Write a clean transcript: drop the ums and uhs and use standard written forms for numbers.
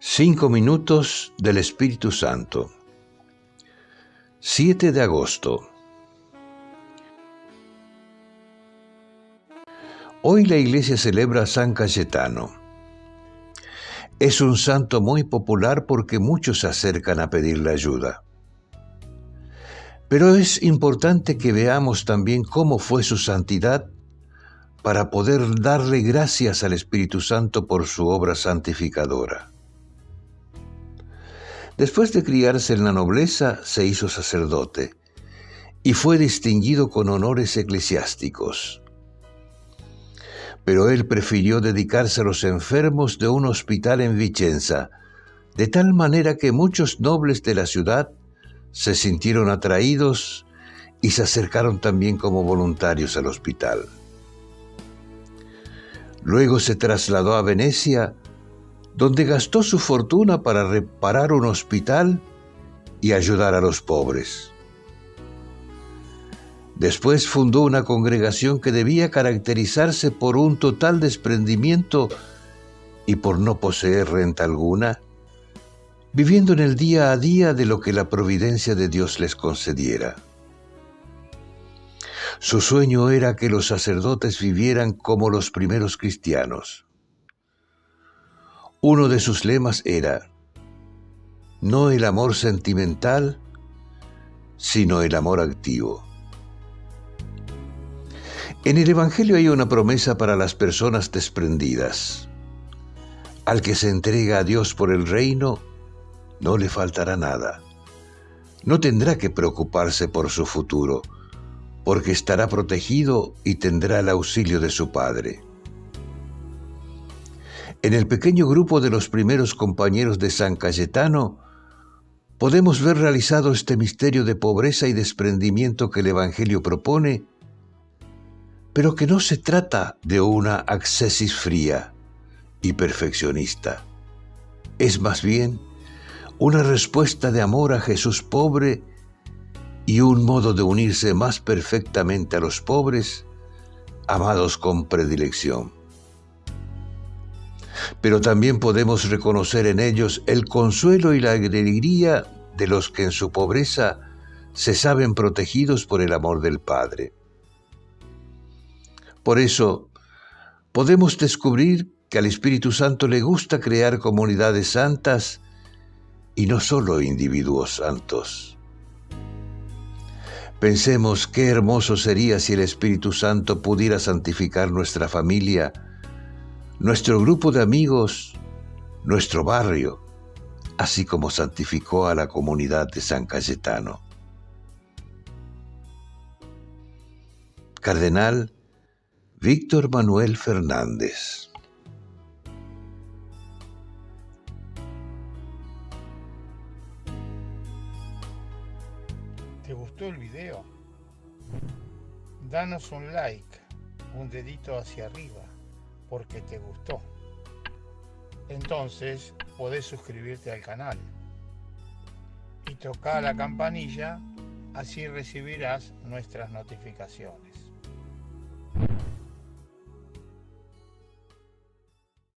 5 minutos del Espíritu Santo. 7 de agosto. Hoy la iglesia celebra a San Cayetano. Es un santo muy popular porque muchos se acercan a pedirle ayuda. Pero es importante que veamos también cómo fue su santidad para poder darle gracias al Espíritu Santo por su obra santificadora. Después de criarse en la nobleza, se hizo sacerdote y fue distinguido con honores eclesiásticos. Pero él prefirió dedicarse a los enfermos de un hospital en Vicenza, de tal manera que muchos nobles de la ciudad se sintieron atraídos y se acercaron también como voluntarios al hospital. Luego se trasladó a Venecia, donde gastó su fortuna para reparar un hospital y ayudar a los pobres. Después fundó una congregación que debía caracterizarse por un total desprendimiento y por no poseer renta alguna, viviendo en el día a día de lo que la providencia de Dios les concediera. Su sueño era que los sacerdotes vivieran como los primeros cristianos. Uno de sus lemas era: no el amor sentimental, sino el amor activo. En el Evangelio hay una promesa para las personas desprendidas. Al que se entrega a Dios por el reino, no le faltará nada. No tendrá que preocuparse por su futuro, porque estará protegido y tendrá el auxilio de su Padre. En el pequeño grupo de los primeros compañeros de San Cayetano, podemos ver realizado este misterio de pobreza y desprendimiento que el Evangelio propone, pero que no se trata de una ascesis fría y perfeccionista. Es más bien una respuesta de amor a Jesús pobre y un modo de unirse más perfectamente a los pobres, amados con predilección. Pero también podemos reconocer en ellos el consuelo y la alegría de los que en su pobreza se saben protegidos por el amor del Padre. Por eso, podemos descubrir que al Espíritu Santo le gusta crear comunidades santas y no solo individuos santos. Pensemos qué hermoso sería si el Espíritu Santo pudiera santificar nuestra familia, nuestro grupo de amigos, nuestro barrio, así como santificó a la comunidad de San Cayetano. Cardenal Víctor Manuel Fernández. ¿Te gustó el video? Danos un like, un dedito hacia arriba, porque te gustó. Entonces podés suscribirte al canal y tocar la campanilla, así recibirás nuestras notificaciones.